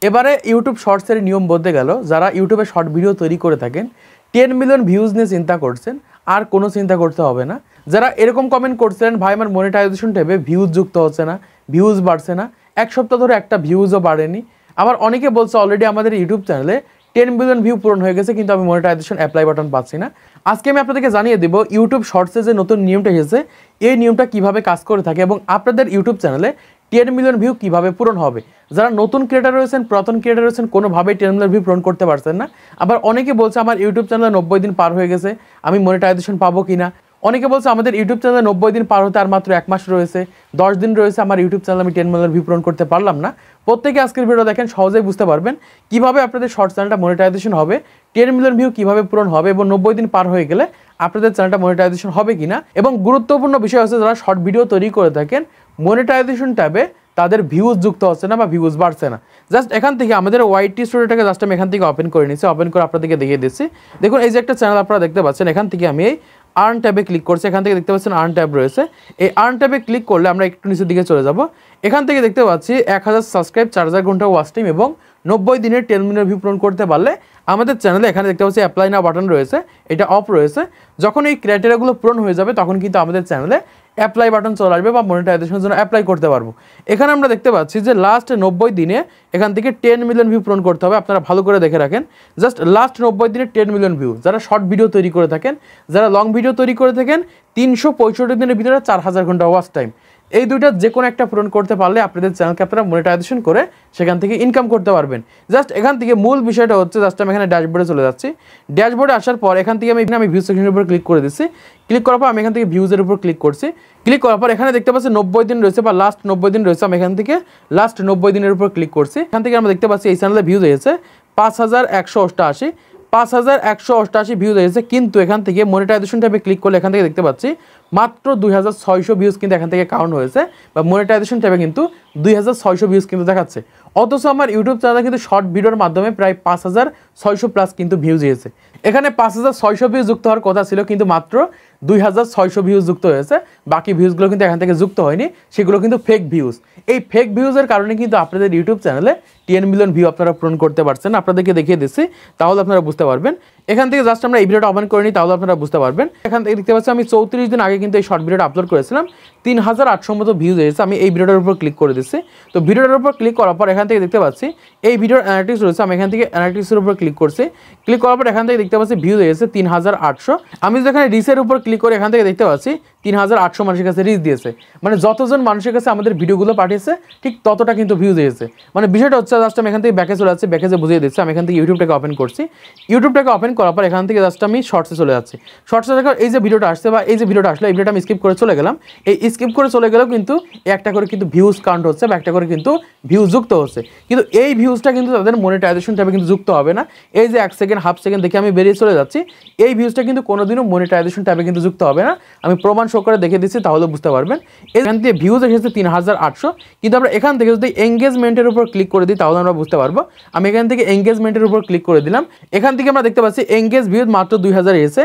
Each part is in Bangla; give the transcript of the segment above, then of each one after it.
এবারে ইউটিউব শর্টসের নিয়ম বলতে গেল, যারা ইউটিউবে শর্ট ভিডিও তৈরি করে থাকেন 10 মিলিয়ন ভিউজ নিয়ে চিন্তা করছেন, আর কোনো চিন্তা করতে হবে না। যারা এরকম কমেন্ট করছিলেন ভাই আমার মনিটাইজেশন ট্যাবে ভিউজ যুক্ত হচ্ছে না, ভিউজ বাড়ছে না, এক সপ্তাহ ধরে একটা ভিউজও বাড়েনি। আবার অনেকে বলছে অলরেডি আমাদের ইউটিউব চ্যানেলে 10 মিলিয়ন ভিউ পূরণ হয়ে গেছে কিন্তু আমি মনিটাইজেশন অ্যাপ্লাই বাটন পাচ্ছি না। আজকে আমি আপনাদেরকে জানিয়ে দেব ইউটিউব শর্টসে যে নতুন নিয়মটা এসেছে এই নিয়মটা কিভাবে কাজ করে থাকে এবং আপনাদের ইউটিউব চ্যানেলে 10 মিলিয়ন ভিউ কিভাবে পূরণ হবে। যারা নতুন ক্রিয়েটার রয়েছেন, পুরাতন ক্রিয়েটার রয়েছেন, কোনোভাবেই 10 মিলিয়ন ভিউ পূরণ করতে পারছেন না। আবার অনেকে বলছে আমার ইউটিউব চ্যানেলে 90 দিন পার হয়ে গেছে, আমি মনিটাইজেশন পাবো কিনা। অনেকে বলছে আমাদের ইউটিউব চ্যানেলে 90 দিন পার হতে আর মাত্র 1 মাস রয়েছে, 10 দিন রয়েছে, আমার ইউটিউব চ্যানেলে আমি 10 মিলিয়ন ভিউ পূরণ করতে পারলাম না। প্রত্যেকে আজকের ভিডিও দেখেন, সহজেই বুঝতে পারবেন কিভাবে আপনাদের শর্ট চ্যানেলটা মনিটাইজেশন হবে, 10 মিলিয়ন ভিউ কিভাবে পূরণ হবে এবং 90 দিন পার হয়ে গেলে আপনাদের চ্যানেলটা মনিটাইজেশন হবে কিনা। এবং গুরুত্বপূর্ণ বিষয় হচ্ছে যারা শর্ট ভিডিও তৈরি করে থাকেন মনিটাইজেশন ট্যাবে তাদের ভিউজ যুক্ত হচ্ছে না বা ভিউজ বাড়ছে না। জাস্ট এখান থেকে আমাদের ওয়াইটি স্টুডিওটাকে জাস্ট আমি এখান থেকে ওপেন করে নিচ্ছি, ওপেন করে আপনাদেরকে দেখিয়ে দিচ্ছি। দেখুন এই যে একটা চ্যানেল আপনারা দেখতে পাচ্ছেন, এখান থেকে আমি এই আর্ন ট্যাবে ক্লিক করছি। এখান থেকে দেখতে পাচ্ছেন আর্ন ট্যাব রয়েছে। এই আর্ন ট্যাবে ক্লিক করলে আমরা একটু নিচের দিকে চলে যাব। এখান থেকে দেখতে পাচ্ছি 1000 সাবস্ক্রাইব, 4000 ঘন্টা ওয়াচ টাইম এবং 90 দিনের 10 মিলিয়ন ভিউ পূরণ করতে পারলে আমাদের চ্যানেলে এখানে দেখতে পাচ্ছি অ্যাপ্লাই নাও বাটন রয়েছে, এটা অফ রয়েছে। যখন এই ক্রাইটেরিয়াগুলো পূরণ হয়ে যাবে তখন কিন্তু আমাদের চ্যানেলে অ্যাপ্লাই বাটন চলে আসবে বা মনিটাইজেশনের জন্য অ্যাপ্লাই করতে পারবো। এখানে আমরা দেখতে পাচ্ছি যে লাস্ট 90 দিনে এখান থেকে 10 মিলিয়ন ভিউ পূরণ করতে হবে। আপনারা ভালো করে দেখে রাখেন, জাস্ট লাস্ট 90 দিনে 10 মিলিয়ন ভিউ। যারা শর্ট ভিডিও তৈরি করে থাকেন, যারা লং ভিডিও তৈরি করে থাকেন 365 দিনের ভিতরে 4000 ঘন্টা ওয়াচ টাইম, এই দুইটা যে কোনো একটা পূরণ করতে পারলে আপনাদের চ্যানেলকে আপনারা মনিটাইজেশন করে সেখান থেকে ইনকাম করতে পারবেন। জাস্ট এখান থেকে মূল বিষয়টা হচ্ছে, জাস্ট আমি এখানে ড্যাশবোর্ডে চলে যাচ্ছি। ড্যাশবোর্ডে আসার পর এখান থেকে আমি ভিউ সেকশনের উপর ক্লিক করে দিচ্ছি। ক্লিক করার পর আমি এখান থেকে ভিউজের উপর ক্লিক করছি। ক্লিক করার পর এখানে দেখতে পাচ্ছি 90 দিন রয়েছে বা লাস্ট 90 দিন রয়েছে, আমি এখান থেকে লাস্ট 90 দিনের উপর ক্লিক করছি। এখান থেকে আমরা দেখতে পাচ্ছি এই চ্যানেলে ভিউজ হয়েছে 5188, 5188 ভিউজ হয়েছে। কিন্তু এখান থেকে মনিটাইজেশন ট্যাবে ক্লিক করলে এখান থেকে দেখতে পাচ্ছি মাত্র 2600 ভিউজ কিন্তু এখান থেকে কাউন্ট হয়েছে বা মনিটাইজেশন ট্যাবে কিন্তু 2600 ভিউজ কিন্তু দেখাচ্ছে। অথচ আমার ইউটিউব চ্যানেলে কিন্তু শর্ট ভিডিওর মাধ্যমে প্রায় 5600 প্লাস কিন্তু ভিউজ হয়েছে। এখানে 5600 ভিউজ যুক্ত হওয়ার কথা ছিল কিন্তু মাত্র 2600 ভিউজ যুক্ত হয়েছে, বাকি ভিউজগুলো কিন্তু এখান থেকে যুক্ত হয়নি, সেগুলো কিন্তু ফেক ভিউজ। এই ফেক ভিউজের কারণে কিন্তু আপনাদের ইউটিউব চ্যানেলে 10 মিলিয়ন ভিউ আপনারা পূরণ করতে পারছেন। আপনাদেরকে দেখিয়ে দিচ্ছি তাহলে আপনারা বুঝতে পারবেন। এখান থেকে জাস্ট আমরা এই ভিডিওটা ওপেন করে নিই তাহলে আপনারা বুঝতে পারবেন। এখান থেকে দেখতে পাচ্ছি আমি 34 দিন আগে কিন্তু এই শর্ট ভিডিওটা আপলোড করেছিলাম, 3800 মতো ভিউজ হয়েছে। আমি এই ভিডিওটার উপর ক্লিক করে দিচ্ছি। তো ভিডিওটার উপর ক্লিক করার পর এখান থেকে দেখতে পাচ্ছি এই ভিডিওর অ্যানালিটিক্স রয়েছে, আমি এখান থেকে অ্যানালিটিক্সের উপর ক্লিক করছি। ক্লিক করার পর এখান থেকে দেখতে পাচ্ছি ভিউজ হয়েছে 3800। আমি যেখানে রিচের উপর ক্লিক করে এখান থেকে দেখতে পাচ্ছি 3800 মানুষের কাছে রিচ দিয়েছে, মানে যতজন মানুষের কাছে আমাদের ভিডিওগুলো পাঠিয়েছে ঠিক ততটা কিন্তু ভিউজ হয়েছে। মানে বিষয়টা হচ্ছে জাস্ট আমি এখান থেকে ব্যাকে চলে যাচ্ছি, ব্যাকে যে বুঝিয়ে দিচ্ছি। আমি এখান থেকে ইউটিউবটাকে ওপেন করছি। ইউটিউবটাকে ওপেন করার পর এখান থেকে জাস্ট আমি শর্টসে চলে যাচ্ছি। শর্টসে দেখো এই যে ভিডিওটা আসছে বা এই যে ভিডিওটা আসলে এই ভিডিওটা আমি স্কিপ করে চলে গেলাম। এই স্কিপ করে চলে গেলেও কিন্তু একটা করে কিন্তু ভিউজ কাউন্ট হচ্ছে বা একটা করে কিন্তু ভিউজ যুক্ত হচ্ছে, কিন্তু এই ভিউজটা কিন্তু তাদের মনিটাইজেশন ট্যাবে কিন্তু যুক্ত হবে না। এই যে 1 সেকেন্ড হাফ সেকেন্ড দেখে আমি বেরিয়ে চলে যাচ্ছি, এই ভিউজটা কিন্তু কোনোদিনও মনিটাইজেশন ট্যাবে কিন্তু যুক্ত হবে না। আমি প্রমাণ শো করে দেখে দিচ্ছি তাহলে বুঝতে পারবেন। এখান থেকে ভিউজ এসেছে 3800, কিন্তু আমরা এখান থেকে যদি এঙ্গেজমেন্টের উপর ক্লিক করে দিই তাহলে আমরা বুঝতে পারবো। আমি এখান থেকে এঙ্গেজমেন্টের উপর ক্লিক করে দিলাম। এখান থেকে আমরা দেখতে পাচ্ছি এঙ্গেজ ভিউজ মাত্র 2000 এসেছে।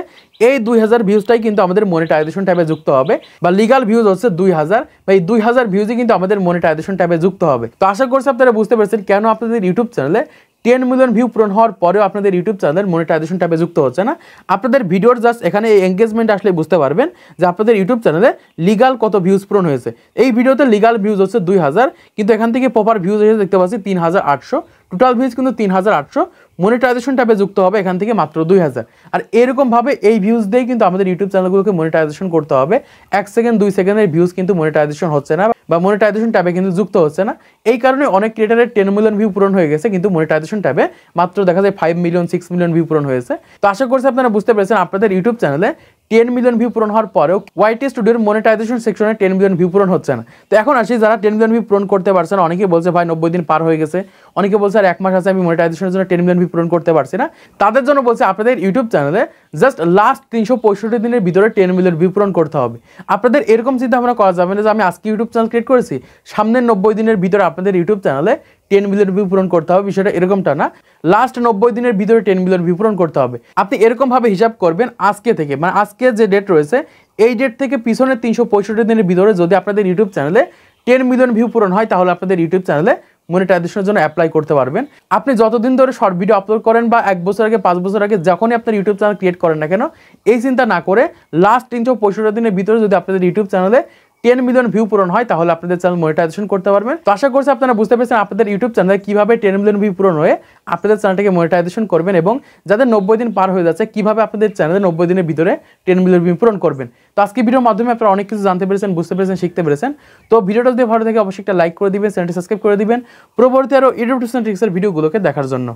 এই 2000 ভিউজটাই কিন্তু আমাদের মনিটাইজেশন ট্যাবে যুক্ত হবে বা লিগাল ভিউজ হচ্ছে 2000, বা এই 2000 ভিউজই কিন্তু আমাদের মনিটাইজেশন ট্যাবে যুক্ত হবে। তো আশা করছি আপনারা বুঝতে পেরেছেন কেন আপনাদের ইউটিউব চ্যানেলে 10 মিলিয়ন ভিউ পূরণ হওয়ার পরেও আপনাদের ইউটিউব চ্যানেলের মনিটাইজেশন ট্যাবে যুক্ত হচ্ছে না। আপনাদের ভিডিওর জাস্ট এখানে এই এঙ্গেজমেন্ট আসলে বুঝতে পারবেন যে আপনাদের ইউটিউব চ্যানেলে লিগাল কত ভিউজ পূরণ হয়েছে। এই ভিডিওতে লিগাল ভিউজ হচ্ছে 2000, কিন্তু এখান থেকে প্রপার ভিউজ এসে দেখতে পাচ্ছি 3800। টোটাল ভিউজ কিন্তু 3800, মনিটাইজেশন ট্যাবে যুক্ত হবে এখান থেকে মাত্র 2000। আর এরকমভাবে এই ভিউজ দিয়েই কিন্তু আমাদের ইউটিউব চ্যানেলগুলোকে মনিটাইজেশন করতে হবে। 1 সেকেন্ড 2 সেকেন্ডের ভিউজ কিন্তু মনিটাইজেশন হচ্ছে না বা মনিটাইজেশন ট্যাবে কিন্তু যুক্ত হচ্ছে না। এই কারণে অনেক ক্রিয়েটারের 10 মিলিয়ন ভিউ পূরণ হয়ে গেছে কিন্তু মনিটাইজেশন ট্যাবে মাত্র দেখা যায় 5 মিলিয়ন 6 মিলিয়ন ভিউ পূরণ হয়েছে। তো আশা করছি আপনারা বুঝতে পেরেছেন আপনাদের ইউটিউব চ্যানেলে 10 মিলিয়ন ভিউ পূরণ হওয়ার পরেও ওয়াইটি স্টুডিওর মনিটাইজেশন সেকশনে 10 মিলিয়ন ভিউ পূরণ হচ্ছে না। তো এখন আসি যারা 10 মিলিয়ন ভিউ পূরণ করতে পারছে না, অনেকে বলছে ভাই 90 দিন পার হয়ে গেছে, অনেকে বলছে আর 1 মাস আছে আমি মনিটাইজেশনের জন্য 10 মিলিয়ন ভিউ পূরণ করতে পারছি না। তাদের জন্য বলছে আপনাদের ইউটিউব চ্যানেলে জাস্ট লাস্ট 365 দিনের ভিতরে 10 মিলিয়ন ভিউ পূরণ করতে হবে। আপনাদের এরকম চিন্তা ভাবনা করা যাবে না যে আমি আজকে ইউটিউব চ্যানেল ক্রিয়েট করেছি, সামনের 90 দিনের ভিতরে আপনাদের ইউটিউব চ্যানেলে 10 মিলিয়ন ভিউ পূরণ করতে হবে। বিষয়টা এরকমটা না, লাস্ট 90 দিনের ভিতরে 10 মিলিয়ন ভিউ পূরণ করতে হবে। আপনি এরকমভাবে হিসাব করবেন আজকে থেকে, মানে আজকে যে ডেট রয়েছে এই ডেট থেকে পিছনের 365 দিনের ভিতরে যদি আপনাদের ইউটিউব চ্যানেলে 10 মিলিয়ন ভিউ পূরণ হয় তাহলে আপনাদের ইউটিউব চ্যানেলে মনিটাইজেশনের জন্য অ্যাপ্লাই করতে পারবেন। আপনি যতদিন ধরে শর্ট ভিডিও আপলোড করেন বা 1 বছর আগে 5 বছর আগে যখনই আপনার ইউটিউব চ্যানেল ক্রিয়েট করেন না কেন, এই চিন্তা না করে লাস্ট 365 দিনের ভিতরে যদি আপনাদের ইউটিউব চ্যানেলে 10 মিলিয়ন ভিউ পূরণ হয় তাহলে আপনাদের চ্যানেল মনিটাইজেশন করতে পারবেন। তো আশা করছি আপনারা বুঝতে পেরেছেন আপনাদের ইউটিউব চ্যানেলে কিভাবে 10 মিলিয়ন ভিউ পূরণ হয়ে আপনাদের চ্যানেলটাকে মনিটাইজেশন করবেন এবং যাদের 90 দিন পার হয়ে যাচ্ছে কিভাবে আপনাদের চ্যানেলে 90 দিনের ভিতরে 10 মিলিয়ন ভিউ পূরণ করবেন। তো আজকে ভিডিওর মাধ্যমে আপনারা অনেক কিছু জানতে পেরেছেন, বুঝতে পেরেছেন, শিখতে পেরেছেন। তো ভিডিওটা যদি ভালো থাকে অবশ্যই একটা লাইক করে দিবেন, চ্যানেলটি সাবস্ক্রাইব করে দিবেন পরবর্তী আরও ইউটিউব টিপস এন্ড ট্রিক্সের ভিডিওগুলোকে দেখার জন্য।